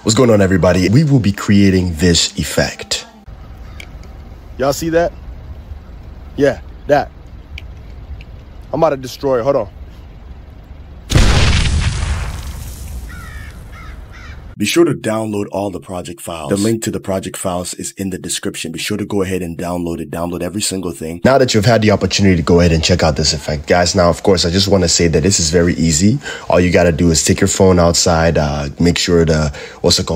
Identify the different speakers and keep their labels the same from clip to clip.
Speaker 1: What's going on, everybody? We will be creating this effect.
Speaker 2: Y'all see that? Yeah, that. I'm about to destroy it. Hold on.
Speaker 1: Be sure to download all the project files. The link to the project files is in the description. Be sure to go ahead and download it. Download every single thing. Now that you've had the opportunity to go ahead and check out this effect, guys, now, of course, I just want to say that this is very easy. All you got to do is take your phone outside, make sure to,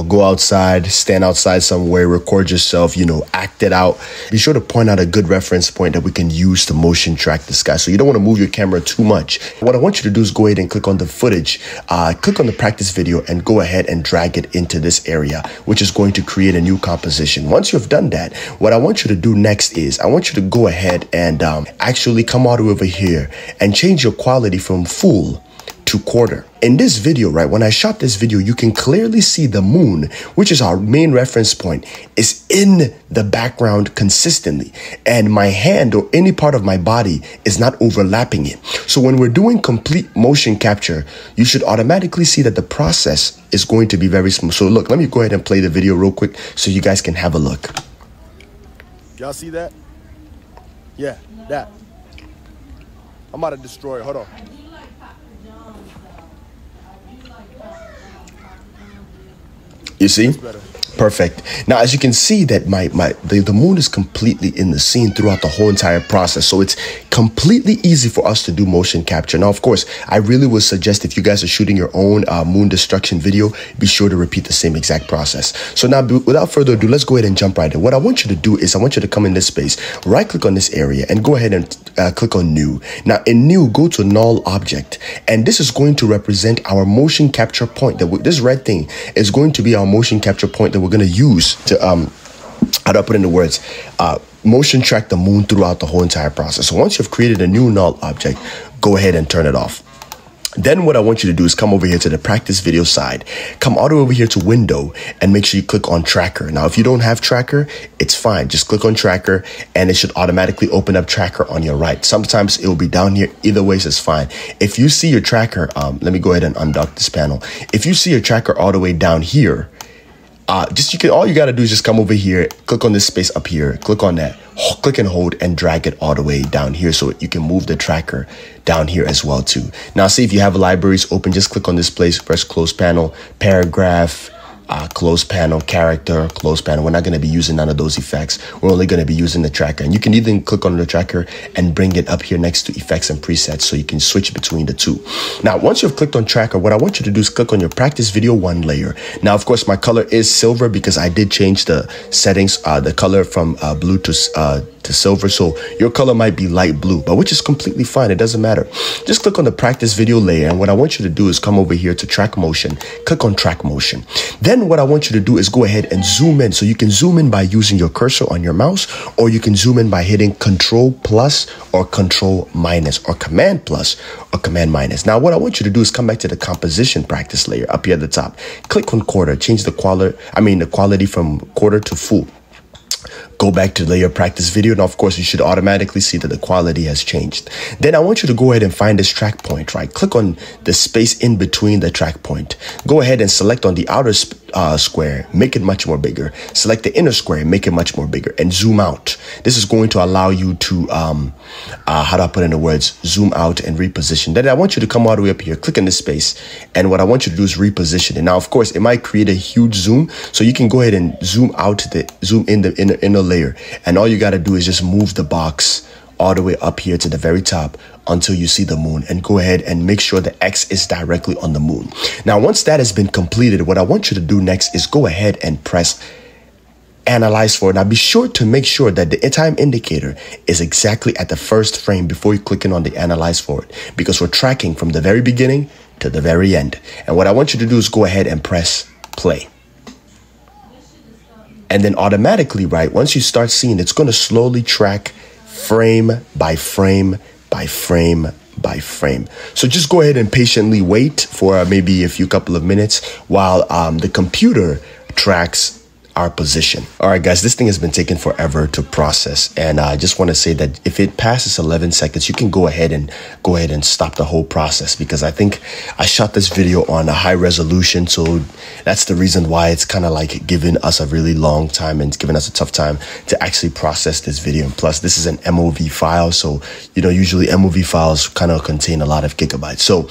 Speaker 1: go outside, stand outside somewhere, record yourself, act it out. Be sure to point out a good reference point that we can use to motion track this guy. So you don't want to move your camera too much. What I want you to do is go ahead and click on the footage, click on the practice video, and go ahead and drag it into this area, which is going to create a new composition. Once you've done that, what I want you to do next is I want you to go ahead and actually come all the way over here and change your quality from full to quarter. In this video, right, when I shot this video, you can clearly see the moon, which is our main reference point, is in the background consistently, and my hand or any part of my body is not overlapping it. So when we're doing complete motion capture, you should automatically see that the process is going to be very smooth. So look, let me go ahead and play the video real quick so you guys can have a look.
Speaker 2: Y'all see that? Yeah, that. I'm about to destroy it. Hold on.
Speaker 1: You see? Perfect. Now, as you can see that the moon is completely in the scene throughout the whole entire process. So it's completely easy for us to do motion capture. Now, of course, I really would suggest if you guys are shooting your own moon destruction video, be sure to repeat the same exact process. So now, without further ado, let's go ahead and jump right in. What I want you to do is I want you to come in this space, right click on this area and go ahead and click on new. Now in new, go to null object. And this is going to represent our motion capture point. This red thing is going to be our motion capture point that we're going to use to, how do I put into words, motion track the moon throughout the whole entire process. So once you've created a new null object, go ahead and turn it off. Then what I want you to do is come over here to the practice video side, come all the way over here to window and make sure you click on tracker. Now, if you don't have tracker, it's fine. Just click on tracker and it should automatically open up tracker on your right. Sometimes it will be down here. Either way, it's fine. If you see your tracker, let me go ahead and undock this panel. If you see your tracker all the way down here, all you got to do is just come over here, click on this space up here, click on that, click and hold and drag it all the way down here so you can move the tracker down here as well too. Now, see if you have libraries open, just click on this place, press close panel, paragraph, close panel, character, close panel. We're not going to be using none of those effects. We're only going to be using the tracker. And you can even click on the tracker and bring it up here next to effects and presets so you can switch between the two. Now, once you've clicked on tracker, what I want you to do is click on your practice video 1 layer. Now, of course, my color is silver because I did change the settings, the color from blue to silver. So your color might be light blue, but which is completely fine. It doesn't matter. Just click on the practice video layer. And what I want you to do is come over here to track motion, click on track motion. Then what I want you to do is go ahead and zoom in. So you can zoom in by using your cursor on your mouse, or you can zoom in by hitting Control plus or Control minus or Command plus or Command minus. Now, what I want you to do is come back to the composition practice layer up here at the top. Click on quarter, change the quality from quarter to full. Go back to layer practice video. Now, of course, you should automatically see that the quality has changed. Then I want you to go ahead and find this track point, right? Click on the space in between the track point. Go ahead and select on the outer square, make it much more bigger. Select the inner square, make it much more bigger, and zoom out. This is going to allow you to, how do I put in the words, zoom out and reposition. Then I want you to come all the way up here, click in this space. And what I want you to do is reposition it. Now, of course, it might create a huge zoom. So you can go ahead and zoom in the inner layer. And all you got to do is just move the box all the way up here to the very top until you see the moon, and go ahead and make sure the X is directly on the moon. Now, once that has been completed, what I want you to do next is go ahead and press analyze for it. Now, be sure to make sure that the time indicator is exactly at the first frame before you click in on the analyze for it, because we're tracking from the very beginning to the very end. And what I want you to do is go ahead and press play. And then automatically, right, once you start seeing, it's going to slowly track frame by frame by frame by frame. So just go ahead and patiently wait for maybe a couple of minutes while the computer tracks our position. All right, guys, this thing has been taking forever to process. And I just want to say that if it passes 11 seconds, you can go ahead and stop the whole process, because I think I shot this video on a high resolution. So that's the reason why it's kind of like giving us a really long time and it's giving us a tough time to actually process this video. And plus, this is an MOV file. So, you know, usually MOV files kind of contain a lot of gigabytes. So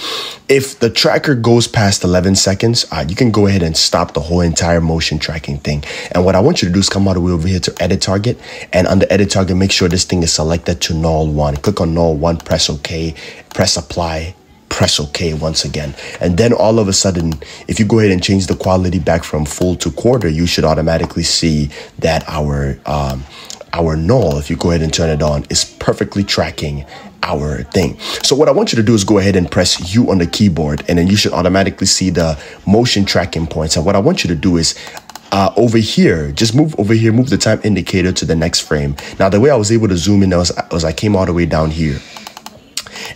Speaker 1: if the tracker goes past 11 seconds, you can go ahead and stop the whole entire motion tracking thing. And what I want you to do is come all the way over here to edit target, and under edit target, make sure this thing is selected to null 1. Click on null 1, press OK, press apply, press OK once again. And then all of a sudden, if you go ahead and change the quality back from full to quarter, you should automatically see that our null, if you go ahead and turn it on, is perfectly tracking our thing. So what I want you to do is go ahead and press U on the keyboard, and then you should automatically see the motion tracking points. And what I want you to do is over here, just move over here, move the time indicator to the next frame. Now, the way I was able to zoom in was I came all the way down here.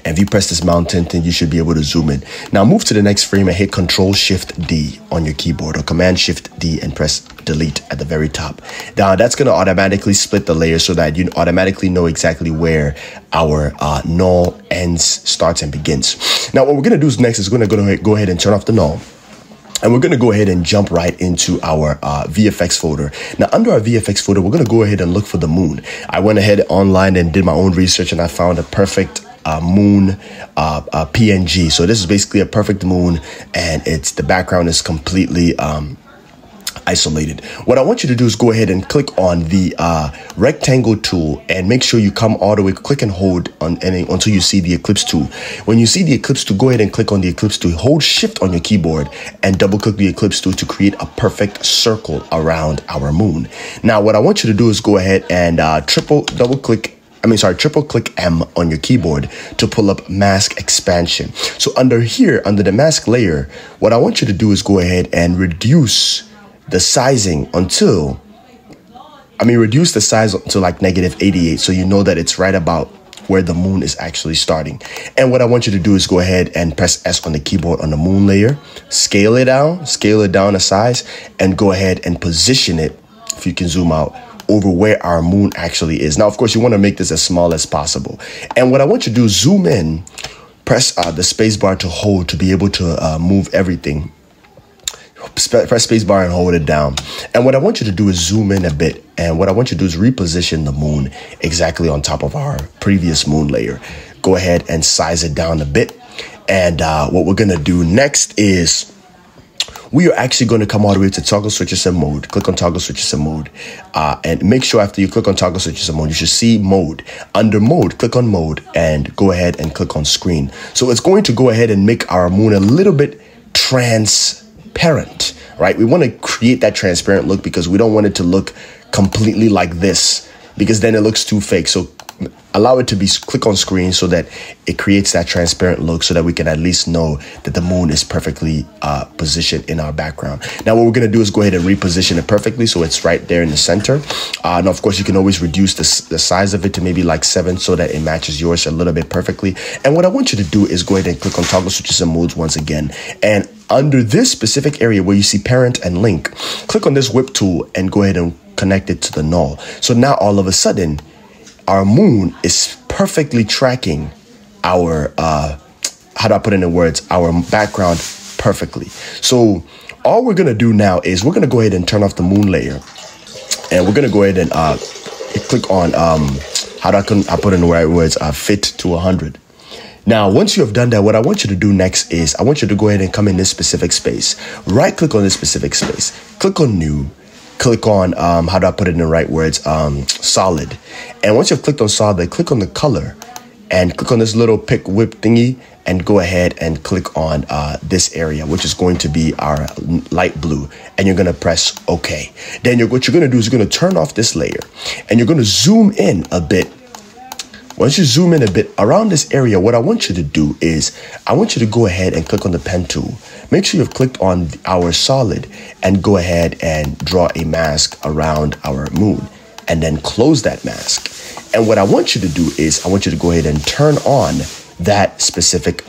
Speaker 1: And if you press this mountain thing, you should be able to zoom in. Now move to the next frame and hit Control-Shift-D on your keyboard, or Command-Shift-D and press delete at the very top. Now that's going to automatically split the layer so that you automatically know exactly where our null ends, starts, and begins. Now what we're going to do next is we're going to go ahead and turn off the null. And we're going to go ahead and jump right into our VFX folder. Now, under our VFX folder, we're going to go ahead and look for the moon. I went ahead online and did my own research, and I found a perfect moon PNG. So this is basically a perfect moon, and the background is completely isolated. What I want you to do is go ahead and click on the rectangle tool and make sure you come all the way, click and hold on until you see the ellipse tool. When you see the ellipse tool, go ahead and click on the ellipse tool, hold shift on your keyboard and double click the ellipse tool to create a perfect circle around our moon. Now what I want you to do is go ahead and triple click M on your keyboard to pull up mask expansion. So under here, under the mask layer, what I want you to do is go ahead and reduce the sizing until, reduce the size to like -88. So you know that it's right about where the moon is actually starting. And what I want you to do is go ahead and press S on the keyboard on the moon layer, scale it down a size, and go ahead and position it, if you can zoom out, over where our moon actually is. Now, of course, you want to make this as small as possible. And what I want you to do is zoom in, press the space bar to hold to be able to move everything. Press space bar and hold it down. And what I want you to do is zoom in a bit. And what I want you to do is reposition the moon exactly on top of our previous moon layer. Go ahead and size it down a bit. And what we're going to do next is we are actually going to come all the way to toggle switches and mode. Click on toggle switches and mode. And make sure after you click on toggle switches and mode, you should see mode. Under mode, click on mode and go ahead and click on screen. So it's going to go ahead and make our moon a little bit transparent, right? We want to create that transparent look because we don't want it to look completely like this, because then it looks too fake. So allow it to be, click on screen so that it creates that transparent look so that we can at least know that the moon is perfectly positioned in our background. Now what we're going to do is go ahead and reposition it perfectly so it's right there in the center. Now of course you can always reduce the size of it to maybe like 7 so that it matches yours a little bit perfectly. And what I want you to do is go ahead and click on toggle switches and modes once again, and under this specific area where you see parent and link, click on this whip tool and go ahead and connect it to the null. So now all of a sudden our moon is perfectly tracking our, how do I put it in words, our background perfectly. So all we're going to do now is we're going to go ahead and turn off the moon layer. And we're going to go ahead and click on, how do I put in the right words, fit to 100. Now, once you have done that, what I want you to do next is I want you to go ahead and come in this specific space. Right click on this specific space. Click on new. Click on, how do I put it in the right words, solid. And once you've clicked on solid, click on the color and click on this little pick whip thingy and go ahead and click on this area, which is going to be our light blue. And you're going to press OK. Then what you're going to do is you're going to turn off this layer and you're going to zoom in a bit. Once you zoom in a bit around this area, what I want you to do is I want you to go ahead and click on the pen tool. Make sure you've clicked on our solid and go ahead and draw a mask around our moon and then close that mask. And what I want you to do is I want you to go ahead and turn on that specific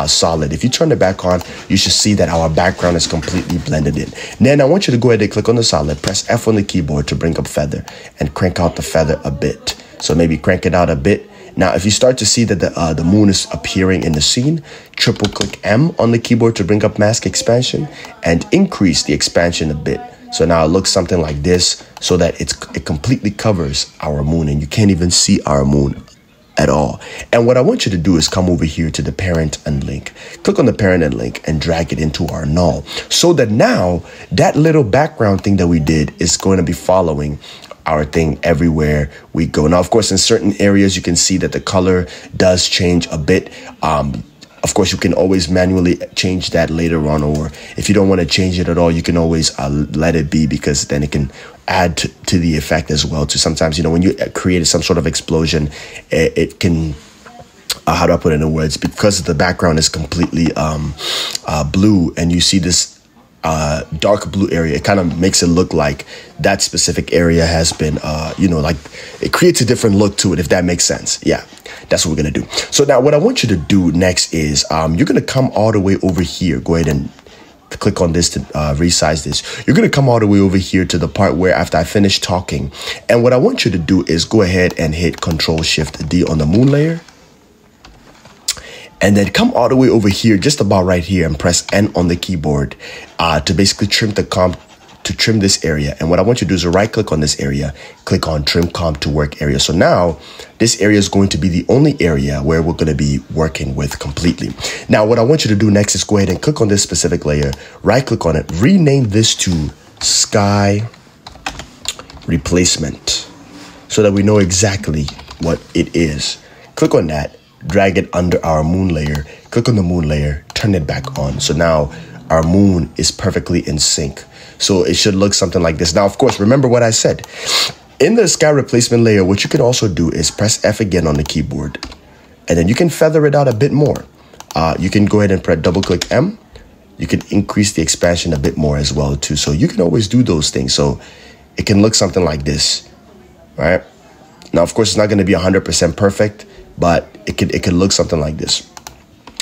Speaker 1: solid. If you turn it back on, you should see that our background is completely blended in. Then I want you to go ahead and click on the solid, press F on the keyboard to bring up feather and crank out the feather a bit. So maybe crank it out a bit. Now, if you start to see that the moon is appearing in the scene, triple click M on the keyboard to bring up mask expansion and increase the expansion a bit. So now it looks something like this, so that it completely covers our moon and you can't even see our moon at all. And what I want you to do is come over here to the parent and link. Click on the parent and link and drag it into our null, so that now that little background thing that we did is going to be following our thing everywhere we go. Now, of course, in certain areas, you can see that the color does change a bit. Of course, you can always manually change that later on, or if you don't want to change it at all, you can always let it be, because then it can add to the effect as well. To sometimes, you know, when you create some sort of explosion, it can, how do I put it in words? Because the background is completely blue and you see this dark blue area, it kind of makes it look like that specific area has been, you know, like it creates a different look to it, if that makes sense. Yeah, that's what we're going to do. So now what I want you to do next is you're going to come all the way over here. Go ahead and click on this to resize this. You're going to come all the way over here to the part where after I finish talking. And what I want you to do is go ahead and hit Control-Shift-D on the moon layer. And then come all the way over here, just about right here, and press N on the keyboard to basically trim the comp, to trim this area. And what I want you to do is right click on this area, click on Trim Comp to Work Area. So now this area is going to be the only area where we're going to be working with completely. Now, what I want you to do next is go ahead and click on this specific layer, right click on it, rename this to Sky Replacement, so that we know exactly what it is. Click on that. Drag it under our moon layer, click on the moon layer, turn it back on. So now our moon is perfectly in sync. So it should look something like this. Now, of course, remember what I said. In the sky replacement layer, what you can also do is press F again on the keyboard, and then you can feather it out a bit more. You can go ahead and press double click M. You can increase the expansion a bit more as well too. So you can always do those things. So it can look something like this, right? Now, of course, it's not going to be 100% perfect, but it could look something like this.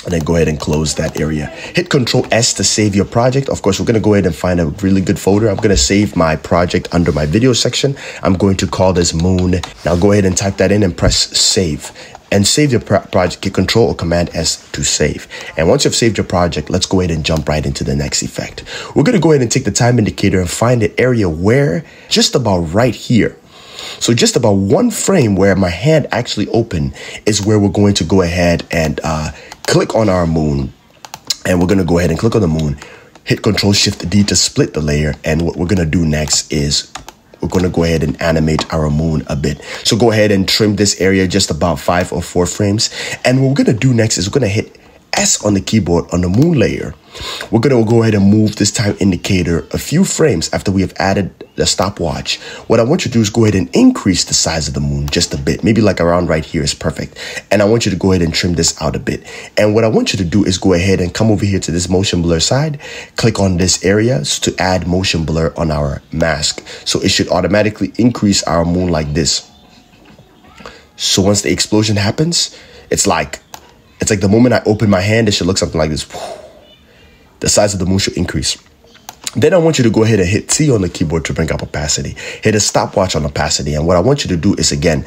Speaker 1: And then go ahead and close that area. Hit Control S to save your project. Of course, we're going to go ahead and find a really good folder. I'm going to save my project under my video section. I'm going to call this Moon. Now go ahead and type that in and press save. And save your project. Hit Control or Command S to save. And once you've saved your project, let's go ahead and jump right into the next effect. We're going to go ahead and take the time indicator and find the area where, just about right here. So just about one frame where my hand actually opened is where we're going to go ahead and click on our moon. And we're going to go ahead and click on the moon, hit Control-Shift-D to split the layer. And what we're going to do next is we're going to go ahead and animate our moon a bit. So go ahead and trim this area just about 5 or 4 frames. And what we're going to do next is we're going to hit S on the keyboard on the moon layer. We're going to go ahead and move this time indicator a few frames after we have added the stopwatch. What I want you to do is go ahead and increase the size of the moon just a bit, maybe like around right here is perfect. And I want you to go ahead and trim this out a bit. And what I want you to do is go ahead and come over here to this motion blur side, click on this area to add motion blur on our mask. So it should automatically increase our moon like this. So once the explosion happens, it's like the moment I open my hand, it should look something like this. The size of the moon should increase. Then I want you to go ahead and hit T on the keyboard to bring up opacity. Hit a stopwatch on opacity. And what I want you to do is, again,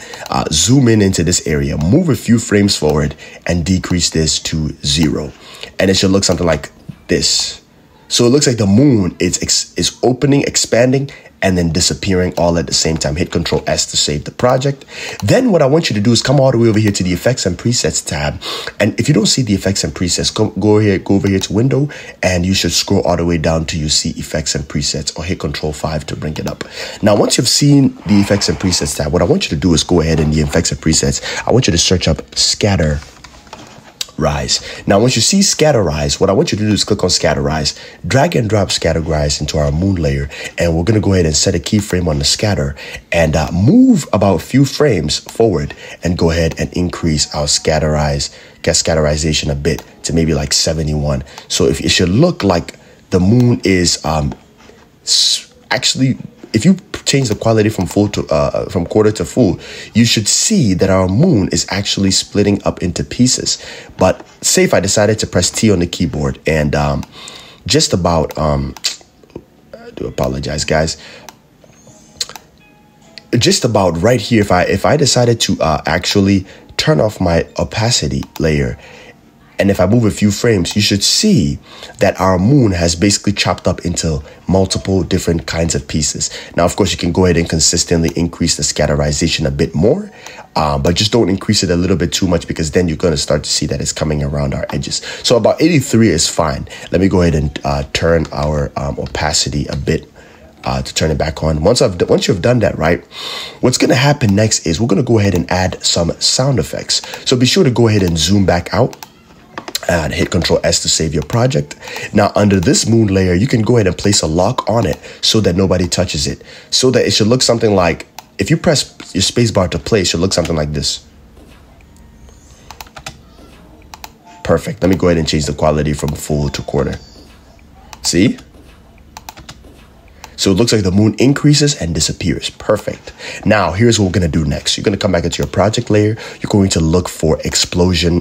Speaker 1: zoom in into this area, move a few frames forward, and decrease this to 0. And it should look something like this. So it looks like the moon is opening, expanding, and then disappearing all at the same time. Hit Control S to save the project. Then what I want you to do is come all the way over here to the Effects and Presets tab. And if you don't see the Effects and Presets, go over here to Window, and you should scroll all the way down till you see Effects and Presets, or hit Control 5 to bring it up. Now, once you've seen the Effects and Presets tab, what I want you to do is go ahead in the Effects and Presets. I want you to search up Scatter Rise. Now, once you see Scatter Rise, what I want you to do is click on Scatter Rise, drag and drop Scatter Rise into our moon layer, and we're going to go ahead and set a keyframe on the scatter and move about a few frames forward and go ahead and increase our scatterization a bit to maybe like 71. So if it should look like the moon is actually, if you change the quality from from quarter to full, you should see that our moon is actually splitting up into pieces. But say if I decided to press T on the keyboard and just about I do apologize, guys. Just about right here, if I decided to actually turn off my opacity layer, and if I move a few frames, you should see that our moon has basically chopped up into multiple different kinds of pieces. Now, of course, you can go ahead and consistently increase the scatterization a bit more, but just don't increase it a little bit too much, because then you're going to start to see that it's coming around our edges. So about 83 is fine. Let me go ahead and turn our opacity a bit to turn it back on. Once you've done that, right, what's going to happen next is we're going to go ahead and add some sound effects. So be sure to go ahead and zoom back out and hit Control S to save your project. Now, under this moon layer, you can go ahead and place a lock on it so that nobody touches it, so that it should look something like, if you press your spacebar to play, it should look something like this. Perfect. Let me go ahead and change the quality from full to quarter. See? So it looks like the moon increases and disappears. Perfect. Now, here's what we're going to do next. You're going to come back into your project layer. You're going to look for explosion.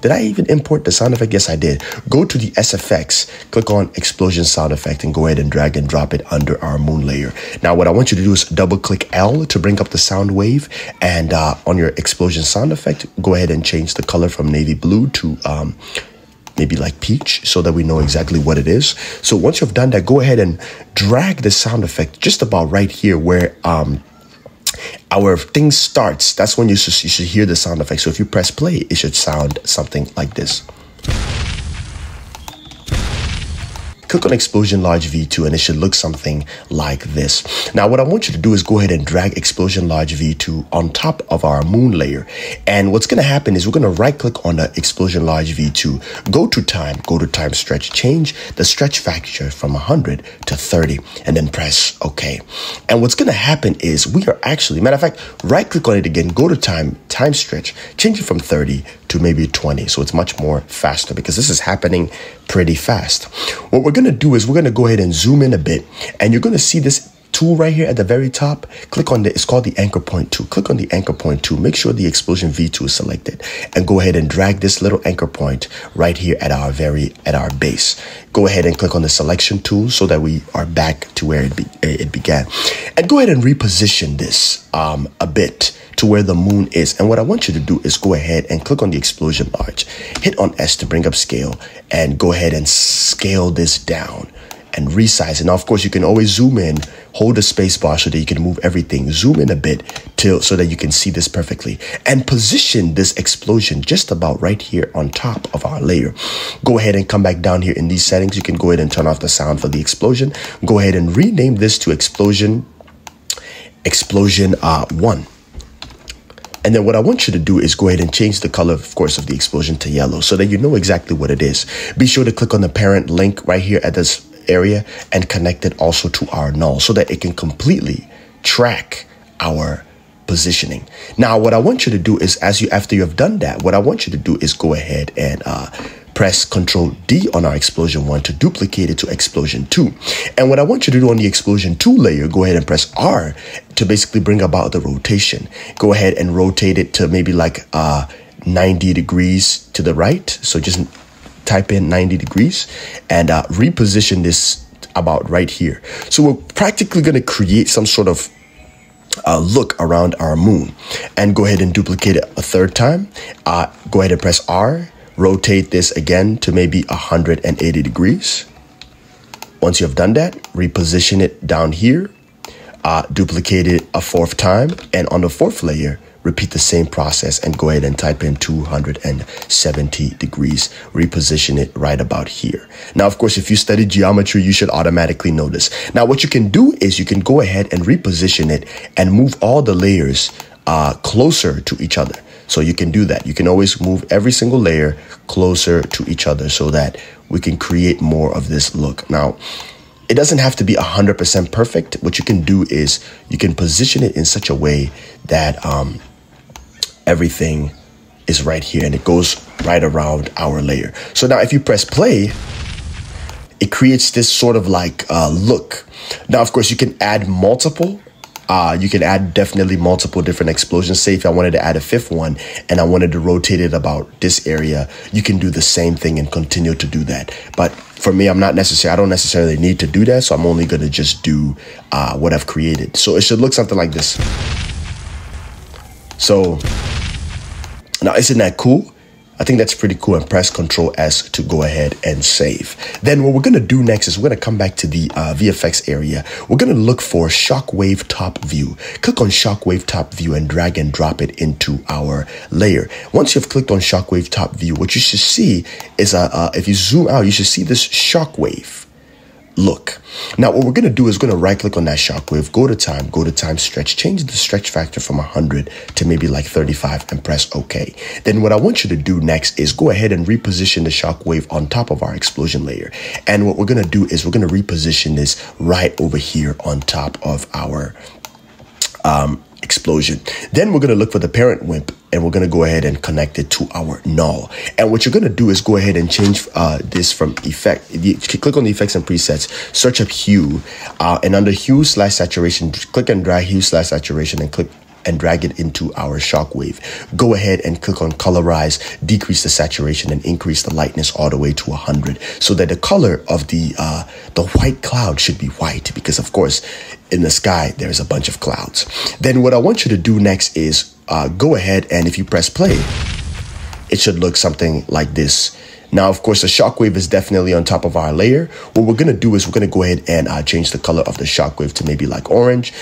Speaker 1: Did I even import the sound effect? Yes, I did. Go to the SFX, click on explosion sound effect, and go ahead and drag and drop it under our moon layer. Now, what I want you to do is double click L to bring up the sound wave. And on your explosion sound effect, go ahead and change the color from navy blue to maybe like peach, so that we know exactly what it is. So once you've done that, go ahead and drag the sound effect just about right here where our thing starts. That's when you should hear the sound effect. So if you press play, it should sound something like this. Click on Explosion Large V2 and it should look something like this. Now, what I want you to do is go ahead and drag Explosion Large V2 on top of our moon layer. And what's going to happen is we're going to right click on the Explosion Large V2, go to time stretch, change the stretch factor from 100 to 30, and then press OK. And what's going to happen is we are actually, matter of fact, right click on it again, go to time stretch, change it from 30 to maybe 20. So it's much more faster, because this is happening pretty fast. What we're going to do is we're going to go ahead and zoom in a bit, and you're going to see this tool right here at the very top. Click on it's called the anchor point tool. Click on the anchor point tool. Make sure the explosion V2 is selected, and go ahead and drag this little anchor point right here at our base. Go ahead and click on the selection tool so that we are back to where it began, and go ahead and reposition this a bit to where the moon is. And what I want you to do is go ahead and click on the explosion large, hit on S to bring up scale, and go ahead and scale this down and resize it. Now, of course, you can always zoom in, hold the space bar so that you can move everything, zoom in a bit so that you can see this perfectly, and position this explosion just about right here on top of our layer. Go ahead and come back down here in these settings. You can go ahead and turn off the sound for the explosion. Go ahead and rename this to explosion 1. And then what I want you to do is go ahead and change the color, of course, of the explosion to yellow so that you know exactly what it is. Be sure to click on the parent link right here at this area and connect it also to our null so that it can completely track our positioning. Now, what I want you to do is after you have done that, what I want you to do is go ahead and press Control D on our explosion 1 to duplicate it to explosion 2. And what I want you to do on the explosion 2 layer, go ahead and press R to basically bring about the rotation. Go ahead and rotate it to maybe like 90 degrees to the right. So just type in 90 degrees and reposition this about right here. So we're practically going to create some sort of look around our moon, and go ahead and duplicate it a third time. Go ahead and press R. Rotate this again to maybe 180 degrees. Once you have done that, reposition it down here, duplicate it a fourth time, and on the fourth layer, repeat the same process and go ahead and type in 270 degrees. Reposition it right about here. Now, of course, if you study geometry, you should automatically know this. Now, what you can do is you can go ahead and reposition it and move all the layers closer to each other. So you can do that. You can always move every single layer closer to each other so that we can create more of this look. Now, it doesn't have to be 100% perfect. What you can do is you can position it in such a way that everything is right here and it goes right around our layer. So now if you press play, it creates this sort of like look. Now, of course, you can add multiple. You can add definitely multiple different explosions. Say if I wanted to add a fifth one and I wanted to rotate it about this area, you can do the same thing and continue to do that. But for me, I don't necessarily need to do that. So I'm only going to just do what I've created. So it should look something like this. So now, isn't that cool? I think that's pretty cool, and press Ctrl S to go ahead and save. Then what we're going to do next is we're going to come back to the VFX area. We're going to look for Shockwave Top View. Click on Shockwave Top View and drag and drop it into our layer. Once you've clicked on Shockwave Top View, what you should see is, if you zoom out, you should see this shockwave look. Now, what we're going to do is going to right click on that shockwave, go to time stretch, change the stretch factor from 100 to maybe like 35 and press OK. Then what I want you to do next is go ahead and reposition the shockwave on top of our explosion layer. And what we're going to do is we're going to reposition this right over here on top of our explosion. Then we're going to look for the parent WIMP, and we're going to go ahead and connect it to our null. And what you're going to do is go ahead and change this from effect. You click on the effects and presets, search up hue, and under hue/saturation, click and drag hue/saturation and click and drag it into our shockwave. Go ahead and click on colorize, decrease the saturation and increase the lightness all the way to 100, so that the color of the white cloud should be white, because of course in the sky there's a bunch of clouds. Then what I want you to do next is go ahead, and if you press play, it should look something like this. Now, of course, the shockwave is definitely on top of our layer. What we're going to do is we're going to go ahead and change the color of the shockwave to maybe like orange.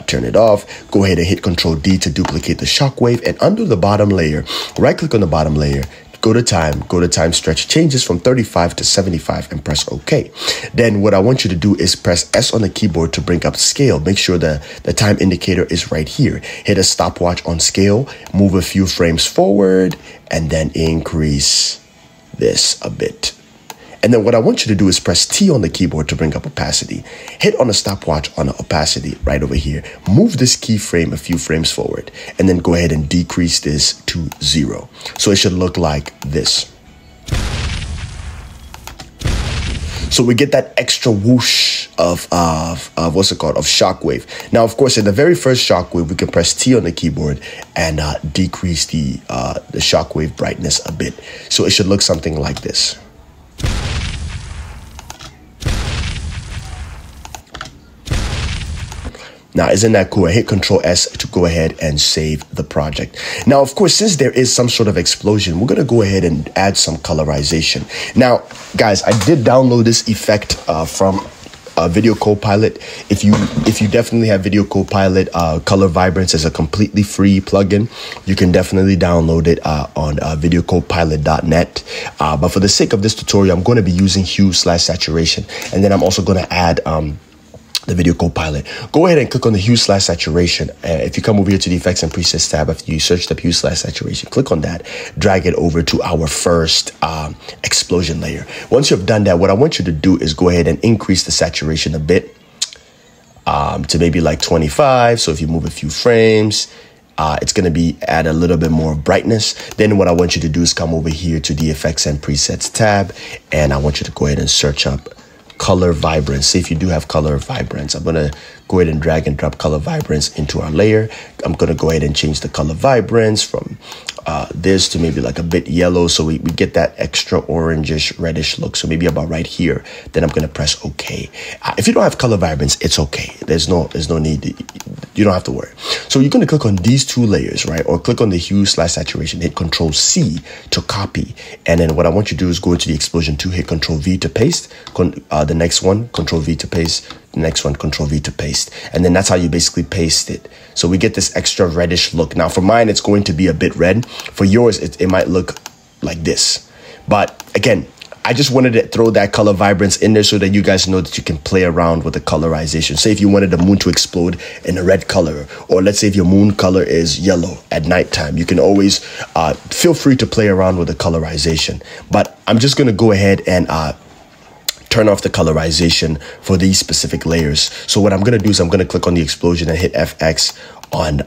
Speaker 1: Turn it off. Go ahead and hit Control D to duplicate the shockwave. And under the bottom layer, right click on the bottom layer, go to time stretch, change this from 35 to 75 and press OK. Then what I want you to do is press S on the keyboard to bring up scale. Make sure the time indicator is right here. Hit a stopwatch on scale, move a few frames forward, and then increase this a bit. And then what I want you to do is press T on the keyboard to bring up opacity. Hit on the stopwatch on the opacity right over here. Move this keyframe a few frames forward, and then go ahead and decrease this to 0. So it should look like this. So we get that extra whoosh of what's it called, of shockwave. Now, of course, in the very first shockwave, we can press T on the keyboard and decrease the shockwave brightness a bit. So it should look something like this. Now, isn't that cool? I hit Control S to go ahead and save the project. Now, of course, since there is some sort of explosion, we're going to go ahead and add some colorization. Now, guys, I did download this effect from Video Copilot. If you definitely have Video Copilot, Color Vibrance is a completely free plugin. You can definitely download it on videocopilot.net. But for the sake of this tutorial, I'm going to be using hue/saturation, and then I'm also going to add the Video Copilot. Go ahead and click on the hue/saturation. If you come over here to the effects and presets tab, after you search the hue/saturation, click on that, drag it over to our first explosion layer. Once you've done that, what I want you to do is go ahead and increase the saturation a bit to maybe like 25. So if you move a few frames, it's going to be add a little bit more brightness. Then what I want you to do is come over here to the effects and presets tab, and I want you to go ahead and search up color vibrance. See if you do have color vibrance. I'm going to go ahead and drag and drop color vibrance into our layer. I'm going to go ahead and change the color vibrance from this to maybe like a bit yellow, so we get that extra orangish reddish look, so maybe about right here. Then I'm going to press OK. If you don't have color vibrance, it's okay. There's no need. You don't have to worry. So you're going to click on these two layers, right? Or click on the hue/saturation, hit Control C to copy. And then what I want you to do is go into the explosion 2, hit Control V to paste. The next one, Control V to paste. The next one, Control V to paste. And then that's how you basically paste it. So we get this extra reddish look. Now for mine, it's going to be a bit red. For yours, it might look like this. But again, I just wanted to throw that color vibrance in there so that you guys know that you can play around with the colorization. Say if you wanted the moon to explode in a red color, or let's say if your moon color is yellow at nighttime, you can always feel free to play around with the colorization. But I'm just going to go ahead and turn off the colorization for these specific layers. So what I'm going to do is I'm going to click on the explosion and hit FX on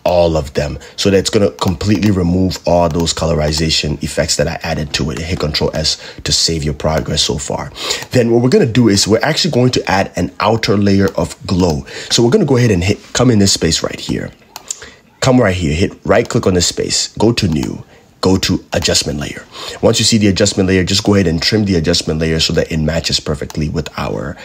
Speaker 1: all of them. So that's going to completely remove all those colorization effects that I added to it. Hit Control S to save your progress so far. Then what we're going to do is we're actually going to add an outer layer of glow. So we're going to go ahead and come in this space right here. Come right here, hit right click on this space, go to new, go to adjustment layer. Once you see the adjustment layer, just go ahead and trim the adjustment layer so that it matches perfectly with our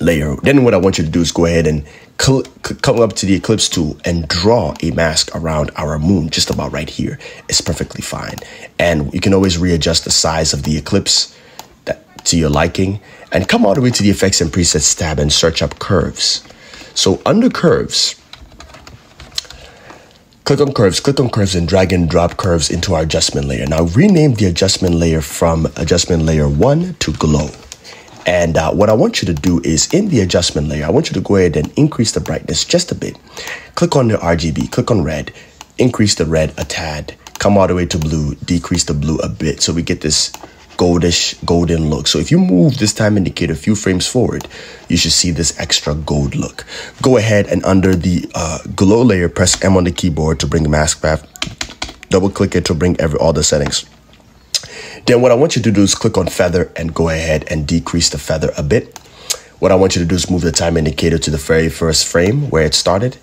Speaker 1: layer. Then what I want you to do is go ahead and come up to the eclipse tool and draw a mask around our moon, just about right here. It's perfectly fine. And you can always readjust the size of the eclipse to your liking, and come all the way to the effects and presets tab and search up curves. So under curves, click on curves and drag and drop curves into our adjustment layer. Now rename the adjustment layer from adjustment layer 1 to glow. And what I want you to do is in the adjustment layer, I want you to go ahead and increase the brightness just a bit. Click on the RGB, click on red, increase the red a tad, come all the way to blue, decrease the blue a bit so we get this golden look. So if you move this time indicator a few frames forward, you should see this extra gold look. Go ahead and under the glow layer, press M on the keyboard to bring the mask path. Double click it to bring all the settings. Then what I want you to do is click on feather and go ahead and decrease the feather a bit. What I want you to do is move the time indicator to the very first frame where it started.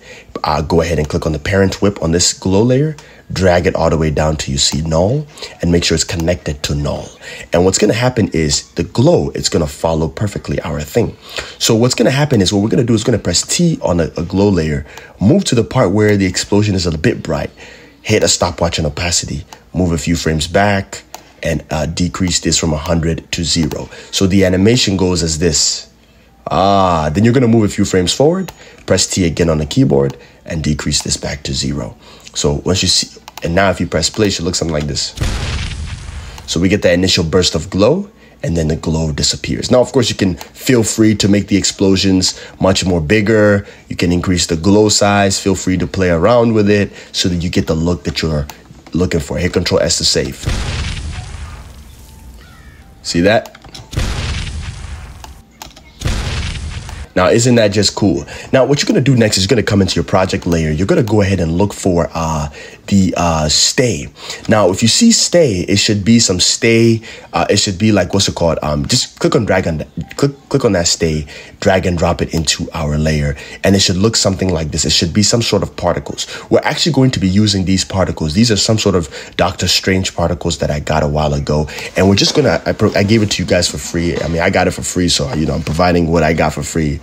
Speaker 1: Go ahead and click on the parent whip on this glow layer. Drag it all the way down till you see null and make sure it's connected to null. And what's going to happen is the glow, it's going to follow perfectly our thing. So what's going to happen is what we're going to do is going to press T on a glow layer, move to the part where the explosion is a bit bright, hit a stopwatch and opacity, move a few frames back and decrease this from 100 to 0. So the animation goes as this. Then you're going to move a few frames forward, press T again on the keyboard and decrease this back to 0. So once you see, and now if you press play, it should look something like this. So we get that initial burst of glow and then the glow disappears. Now, of course, you can feel free to make the explosions much more bigger. You can increase the glow size. Feel free to play around with it so that you get the look that you're looking for. Hit Control S to save. See that? Now, isn't that just cool? Now, what you're going to do next is you're going to come into your project layer. You're going to go ahead and look for the stay. Now, if you see stay, it should be some stay. It should be like, what's it called? Just click on click on that stay, drag and drop it into our layer. And it should look something like this. It should be some sort of particles. We're actually going to be using these particles. These are some sort of Doctor Strange particles that I got a while ago. And we're just going to, I gave it to you guys for free. I mean, I got it for free. So, you know, I'm providing what I got for free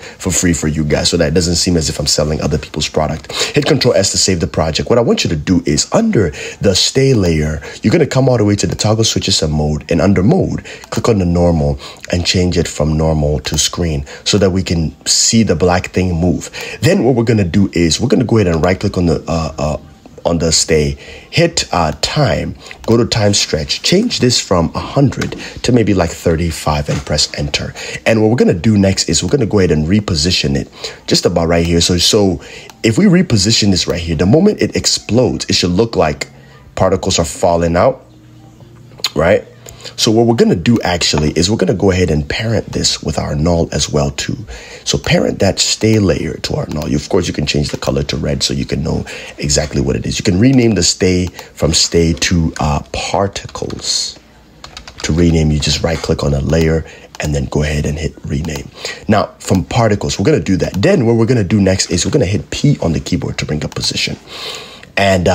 Speaker 1: for you guys so that it doesn't seem as if I'm selling other people's product. Hit Control S to save the project. What I want you to do is under the stay layer, you're going to come all the way to the toggle switches and mode, and under mode, click on the normal and change it from normal to screen so that we can see the black thing move. Then what we're going to do is we're going to go ahead and right click on the stay, hit time, go to time stretch, change this from 100 to maybe like 35 and press enter. And what we're going to do next is we're going to go ahead and reposition it just about right here. So if we reposition this right here, the moment it explodes, it should look like particles are falling out, right? So what we're going to do actually is we're going to go ahead and parent this with our null as well too. So parent that stay layer to our null. Of course, you can change the color to red so you can know exactly what it is. You can rename the stay from stay to particles. To rename, you just right click on a layer and then go ahead and hit rename. Now from particles, we're going to do that. Then what we're going to do next is we're going to hit P on the keyboard to bring up position. And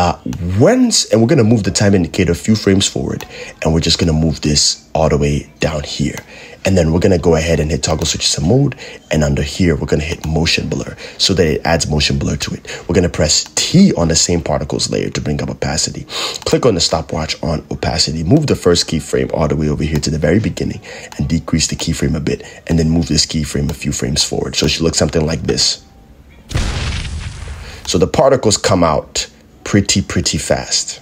Speaker 1: we're going to move the time indicator a few frames forward, and we're just going to move this all the way down here. And then we're going to go ahead and hit toggle switches and mode. And under here, we're going to hit motion blur so that it adds motion blur to it. We're going to press T on the same particles layer to bring up opacity. Click on the stopwatch on opacity. Move the first keyframe all the way over here to the very beginning and decrease the keyframe a bit. And then move this keyframe a few frames forward. So it should look something like this. So the particles come out pretty fast.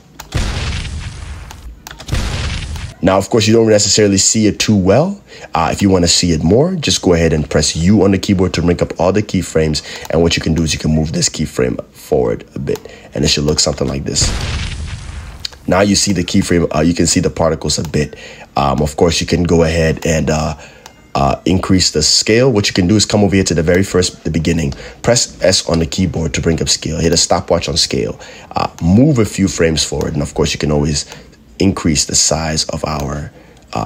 Speaker 1: Now, of course, you don't necessarily see it too well. If you want to see it more, just go ahead and press U on the keyboard to bring up all the keyframes. And what you can do is you can move this keyframe forward a bit, and it should look something like this. Now you see the keyframe, you can see the particles a bit. Of course, you can go ahead and increase the scale. What you can do is come over here to the beginning, press S on the keyboard to bring up scale, hit a stopwatch on scale, move a few frames forward, and of course you can always increase the size of our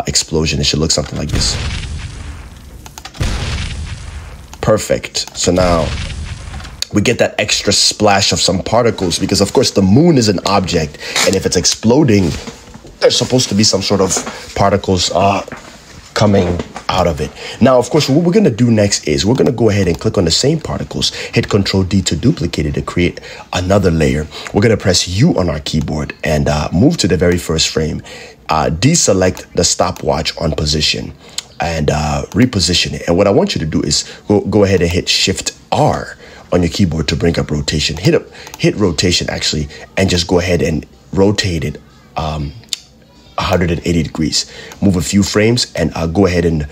Speaker 1: explosion. It should look something like this. Perfect. So now we get that extra splash of some particles because of course the moon is an object, and if it's exploding, there's supposed to be some sort of particles coming out of it. Now, of course, what we're going to do next is we're going to go ahead and click on the same particles, hit Control D to duplicate it to create another layer. We're going to press U on our keyboard and move to the very first frame, deselect the stopwatch on position and reposition it. And what I want you to do is go ahead and hit Shift R on your keyboard to bring up rotation. Hit rotation actually, and just go ahead and rotate it 180 degrees. Move a few frames and go ahead and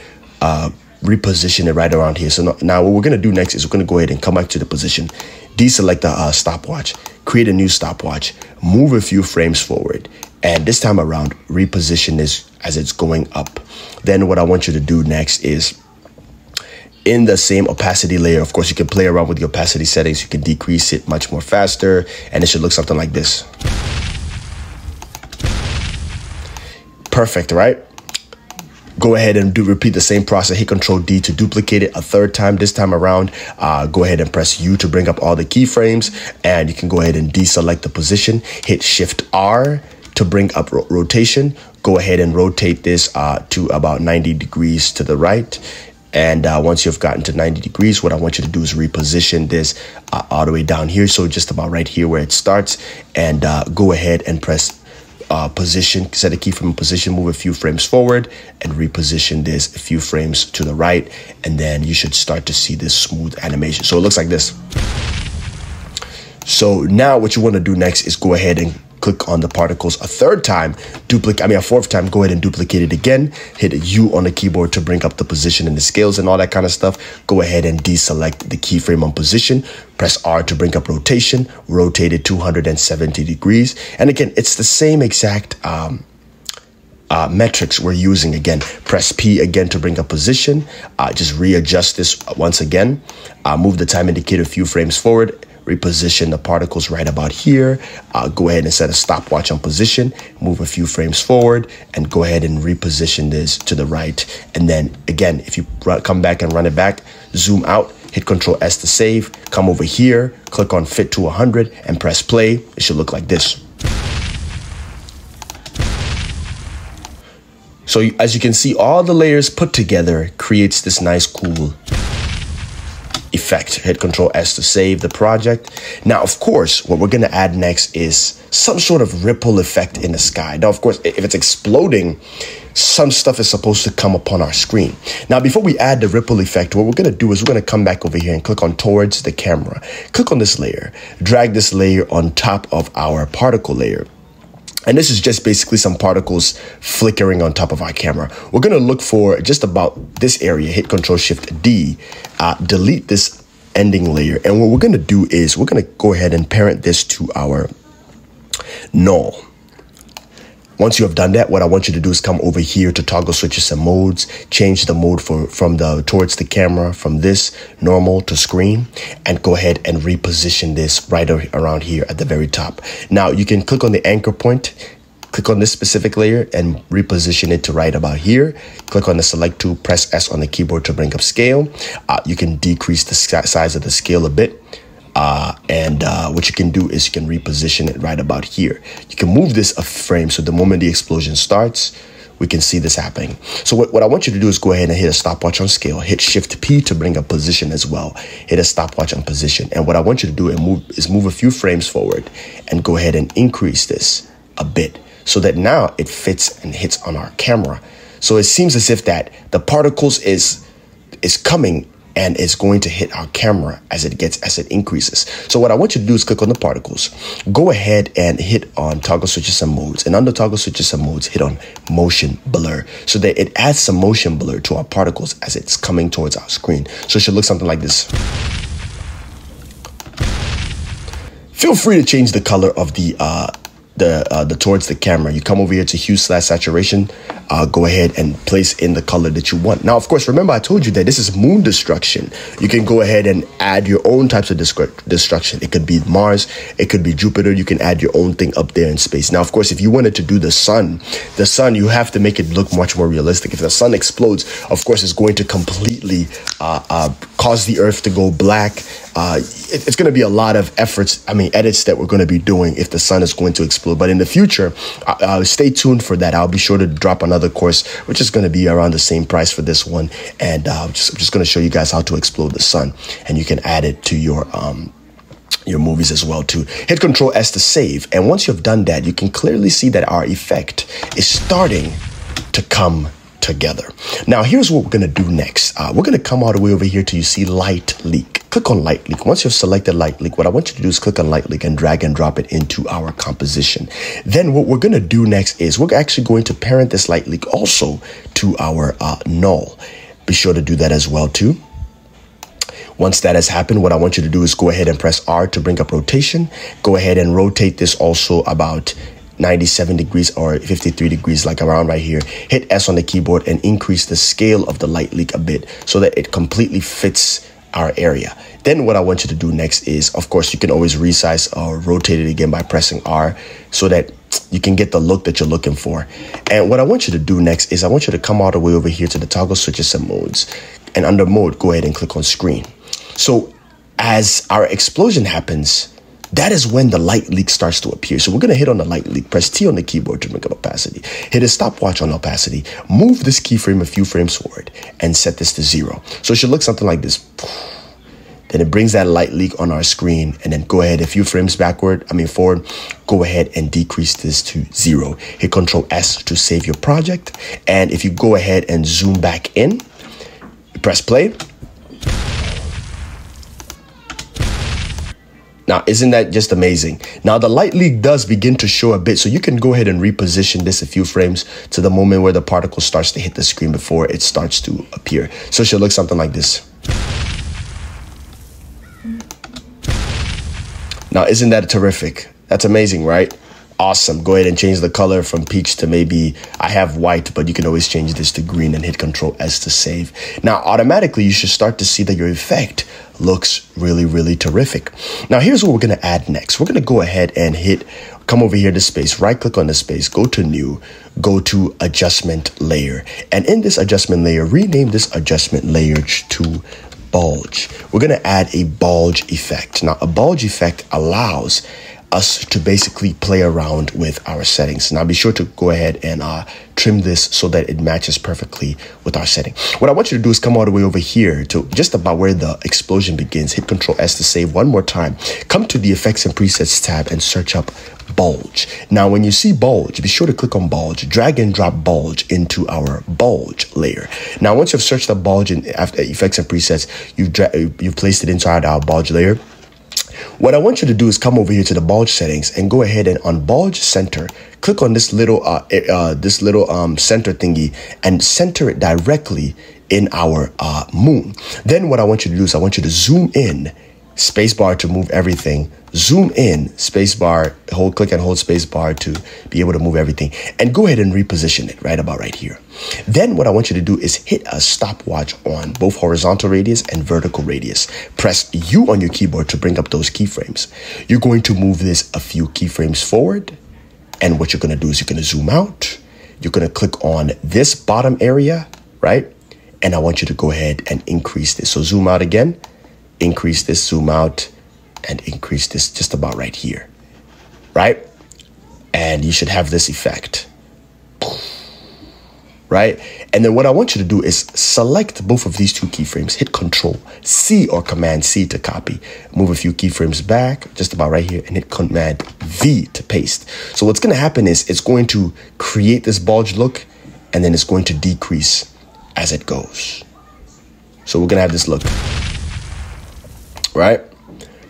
Speaker 1: reposition it right around here. So now what we're going to do next is we're going to go ahead and come back to the position, deselect the stopwatch, create a new stopwatch, move a few frames forward, and this time around reposition this as it's going up. Then what I want you to do next is in the same opacity layer, of course, you can play around with the opacity settings. You can decrease it much more faster, and it should look something like this. Perfect, right? Go ahead and repeat the same process. Hit Control D to duplicate it a third time. This time around, go ahead and press U to bring up all the keyframes, and you can go ahead and deselect the position. Hit Shift R to bring up rotation. Go ahead and rotate this to about 90 degrees to the right. And once you've gotten to 90 degrees, what I want you to do is reposition this all the way down here. So just about right here where it starts, and go ahead and press position, set a keyframe position, move a few frames forward and reposition this a few frames to the right. And then you should start to see this smooth animation. So it looks like this. So now what you want to do next is go ahead and click on the particles a fourth time, go ahead and duplicate it again, hit U on the keyboard to bring up the position and the scales and all that kind of stuff. Go ahead and deselect the keyframe on position, press R to bring up rotation, rotate it 270 degrees. And again, it's the same exact metrics we're using. Again, press P again to bring up position, just readjust this once again, move the time indicator a few frames forward, reposition the particles right about here. Go ahead and set a stopwatch on position, move a few frames forward, and go ahead and reposition this to the right. And then again, if you come back and run it back, zoom out, hit Control S to save, come over here, click on Fit to 100 and press play. It should look like this. So as you can see, all the layers put together creates this nice, cool effect. Hit Control S to save the project. Now, of course, what we're going to add next is some sort of ripple effect in the sky. Now, of course, if it's exploding, some stuff is supposed to come upon our screen. Now, before we add the ripple effect, what we're going to do is we're going to come back over here and click on towards the camera. Click on this layer, drag this layer on top of our particle layer. And this is just basically some particles flickering on top of our camera. We're going to look for just about this area, hit Control Shift D, delete this ending layer. And what we're going to do is we're going to go ahead and parent this to our null. Once you have done that, what I want you to do is come over here to toggle switches and modes, change the mode from towards the camera, from this normal to screen, and go ahead and reposition this right around here at the very top. Now you can click on the anchor point, click on this specific layer and reposition it to right about here. Click on the select tool, press S on the keyboard to bring up scale. You can decrease the size of the scale a bit. What you can do is you can reposition it right about here. You can move this a frame so the moment the explosion starts, we can see this happening. So what I want you to do is go ahead and hit a stopwatch on scale, hit Shift P to bring up position as well, hit a stopwatch on position. And what I want you to do is move a few frames forward and go ahead and increase this a bit so that now it fits and hits on our camera. So it seems as if that the particles is coming and it's going to hit our camera as it increases. So what I want you to do is click on the particles, go ahead and hit on toggle switches and modes, and under toggle switches and modes, hit on motion blur so that it adds some motion blur to our particles as it's coming towards our screen. So it should look something like this. Feel free to change the color of the towards the camera. You come over here to hue/saturation, go ahead and place in the color that you want. Now, of course, remember I told you that this is moon destruction. You can go ahead and add your own types of destruction. It could be Mars, it could be Jupiter. You can add your own thing up there in space. Now, of course, if you wanted to do the sun, you have to make it look much more realistic. If the sun explodes, of course, it's going to completely cause the earth to go black. It's going to be a lot of edits that we're going to be doing if the sun is going to explode. But in the future, stay tuned for that. I'll be sure to drop another course, which is going to be around the same price for this one. And I'm just going to show you guys how to explode the sun. And you can add it to your movies as well too. Hit Control S to save. And once you've done that, you can clearly see that our effect is starting to come together. Now, here's what we're going to do next. We're going to come all the way over here till you see light leak. Click on light leak. Once you've selected light leak, what I want you to do is click on light leak and drag and drop it into our composition. Then what we're going to do next is we're actually going to parent this light leak also to our null. Be sure to do that as well too. Once that has happened, what I want you to do is go ahead and press R to bring up rotation. Go ahead and rotate this also about 97 degrees or 53 degrees, like around right here. Hit S on the keyboard and increase the scale of the light leak a bit so that it completely fits our area. Then what I want you to do next is, of course, you can always resize or rotate it again by pressing R so that you can get the look that you're looking for. And what I want you to do next is I want you to come all the way over here to the toggle switches and modes. And under mode, go ahead and click on screen. So as our explosion happens, that is when the light leak starts to appear. So we're going to hit on the light leak, press T on the keyboard to bring up opacity, hit a stopwatch on opacity, move this keyframe a few frames forward and set this to 0. So it should look something like this. Then it brings that light leak on our screen, and then go ahead a few frames forward, go ahead and decrease this to 0. Hit Control S to save your project. And if you go ahead and zoom back in, press play. Now, isn't that just amazing? Now, the light leak does begin to show a bit, so you can go ahead and reposition this a few frames to the moment where the particle starts to hit the screen before it starts to appear. So it should look something like this. Now, isn't that terrific? That's amazing, right? Awesome. Go ahead and change the color from peach to maybe, I have white, but you can always change this to green and hit Control S to save. Now, automatically, you should start to see that your effect looks really, really terrific. Now, here's what we're going to add next. We're going to go ahead and come over here to space, right click on the space, go to new, go to adjustment layer. And in this adjustment layer, rename this adjustment layer to bulge. We're going to add a bulge effect. Now, a bulge effect allows us to basically play around with our settings. Now be sure to go ahead and trim this so that it matches perfectly with our setting. What I want you to do is come all the way over here to just about where the explosion begins. Hit Control S to save one more time. Come to the effects and presets tab and search up bulge. Now when you see bulge, be sure to click on bulge, drag and drop bulge into our bulge layer. Now once you've searched the bulge in after effects and presets, you've placed it inside our bulge layer. What I want you to do is come over here to the bulge settings and go ahead and on bulge center, click on this little center thingy and center it directly in our moon. Then what I want you to do is I want you to zoom in, spacebar to move everything, zoom in, spacebar, click and hold spacebar to be able to move everything, and go ahead and reposition it right about right here. Then what I want you to do is hit a stopwatch on both horizontal radius and vertical radius. Press U on your keyboard to bring up those keyframes. You're going to move this a few keyframes forward, and what you're going to do is you're going to zoom out. You're going to click on this bottom area, right? And I want you to go ahead and increase this. So zoom out again, increase this, zoom out, and increase this just about right here, right? And you should have this effect, right? And then what I want you to do is select both of these two keyframes, hit Control C or Command C to copy, move a few keyframes back just about right here, and hit Command V to paste. So what's going to happen is it's going to create this bulge look, and then it's going to decrease as it goes. So we're going to have this look, right?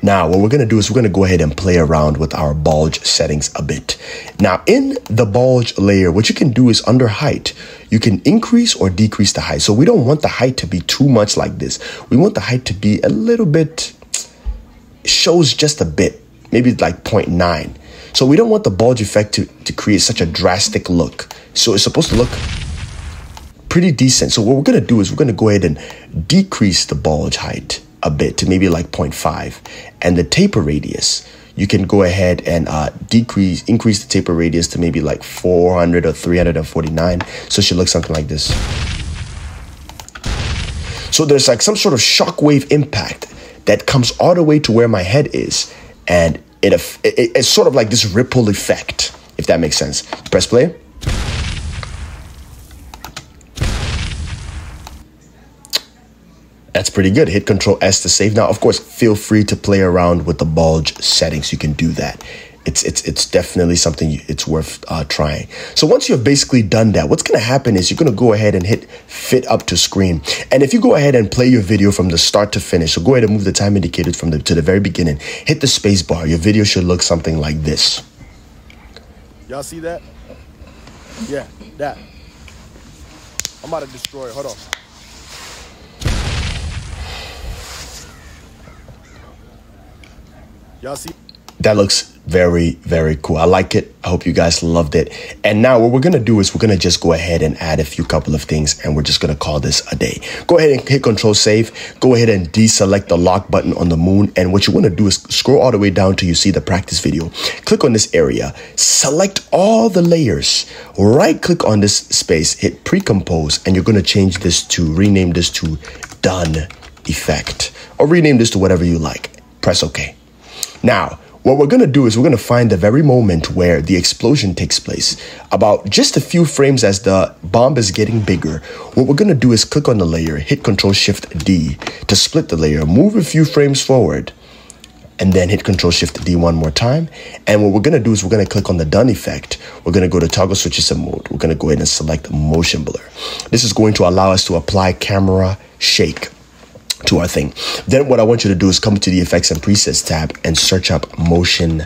Speaker 1: Now, what we're going to do is we're going to go ahead and play around with our bulge settings a bit. Now, in the bulge layer, what you can do is under height, you can increase or decrease the height. So we don't want the height to be too much like this. We want the height to be a little bit, shows just a bit, maybe like 0.9. So we don't want the bulge effect to create such a drastic look. So it's supposed to look pretty decent. So what we're going to do is we're going to go ahead and decrease the bulge height a bit to maybe like 0.5, and the taper radius, you can go ahead and increase the taper radius to maybe like 400 or 349. So it should look something like this. So there's like some sort of shockwave impact that comes all the way to where my head is, and it's sort of like this ripple effect, if that makes sense. Press play. That's pretty good. Hit Control S to save. Now, of course, feel free to play around with the bulge settings. You can do that. It's definitely something it's worth trying. So once you have basically done that, what's going to happen is you're going to go ahead and hit fit up to screen. And if you go ahead and play your video from the start to finish, so go ahead and move the time indicator to the very beginning, hit the space bar. Your video should look something like this.
Speaker 2: Y'all see that? Yeah, that. I'm about to destroy it. Hold on. Y'all see?
Speaker 1: That looks very, very cool. I like it. I hope you guys loved it. And now what we're going to do is we're going to just go ahead and add a couple of things, and we're just going to call this a day. Go ahead and hit Control Save. Go ahead and deselect the lock button on the moon. And what you want to do is scroll all the way down till you see the practice video. Click on this area. Select all the layers. Right click on this space. Hit Pre-Compose. And you're going to rename this to Done Effect. Or rename this to whatever you like. Press OK. Now, what we're going to do is we're going to find the very moment where the explosion takes place, about just a few frames as the bomb is getting bigger. What we're going to do is click on the layer, hit Ctrl-Shift-D to split the layer, move a few frames forward, and then hit Ctrl-Shift-D one more time. And what we're going to do is we're going to click on the Done effect. We're going to go to Toggle Switches and Mode. We're going to go ahead and select Motion Blur. This is going to allow us to apply camera shake to our thing. Then what I want you to do is come to the Effects and Presets tab and search up Motion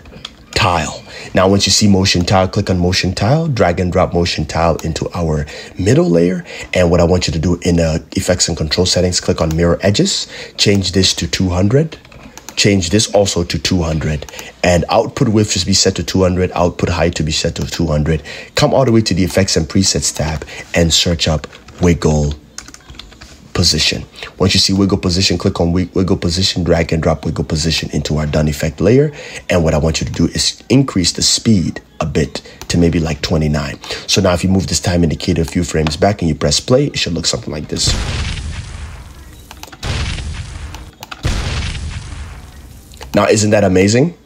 Speaker 1: Tile. Now, once you see Motion Tile, click on Motion Tile, drag and drop Motion Tile into our middle layer. And what I want you to do in the Effects and Control settings, click on Mirror Edges, change this to 200, change this also to 200, and output width should be set to 200, output height to be set to 200. Come all the way to the Effects and Presets tab and search up Wiggle Position. Once you see Wiggle Position, click on Wiggle Position, drag and drop Wiggle Position into our Done Effect layer. And what I want you to do is increase the speed a bit to maybe like 29. So now if you move this time indicator a few frames back and you press play, it should look something like this. Now, isn't that amazing?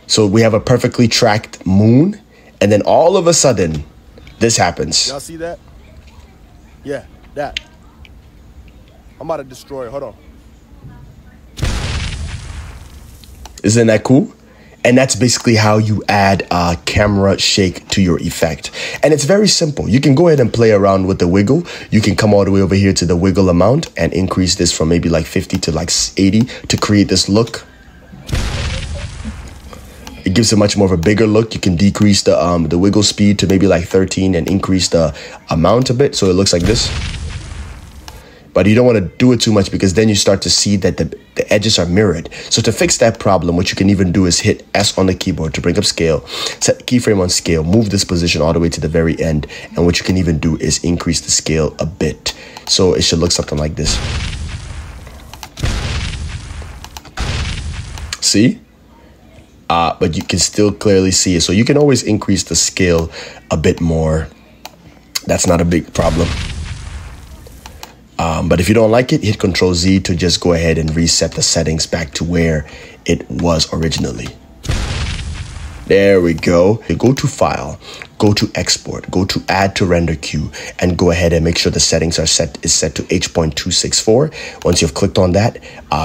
Speaker 1: So we have a perfectly tracked moon, and then all of a sudden, this happens.
Speaker 2: Y'all see that? Yeah, that. I'm about to destroy it. Hold on.
Speaker 1: Isn't that cool? And that's basically how you add a camera shake to your effect. And it's very simple. You can go ahead and play around with the wiggle. You can come all the way over here to the wiggle amount and increase this from maybe like 50 to like 80 to create this look. It gives it much more of a bigger look. You can decrease the wiggle speed to maybe like 13 and increase the amount a bit, so it looks like this. But you don't want to do it too much because then you start to see that the edges are mirrored. So to fix that problem, what you can even do is hit S on the keyboard to bring up scale, set keyframe on scale, move this position all the way to the very end. And what you can even do is increase the scale a bit. So it should look something like this. See? But you can still clearly see it. So you can always increase the scale a bit more. That's not a big problem. But if you don't like it, hit Ctrl-Z to just go ahead and reset the settings back to where it was originally. There we go. Go to File, go to Export, go to Add to Render Queue, and go ahead and make sure the settings is set to H.264. Once you've clicked on that,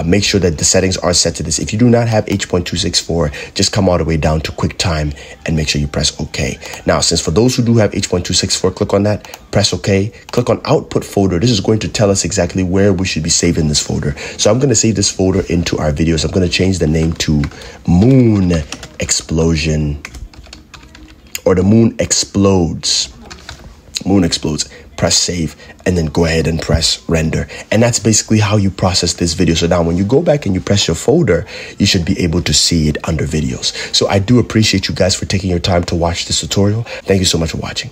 Speaker 1: make sure that the settings are set to this. If you do not have H.264, just come all the way down to QuickTime and make sure you press OK. Now, since for those who do have H.264, click on that, press OK, click on Output Folder. This is going to tell us exactly where we should be saving this folder. So I'm going to save this folder into our videos. I'm going to change the name to Moon Explosion, or the Moon Explodes. Moon Explodes. Press save and then go ahead and press render. And that's basically how you process this video. So now when you go back and you press your folder, you should be able to see it under videos. So I do appreciate you guys for taking your time to watch this tutorial. Thank you so much for watching.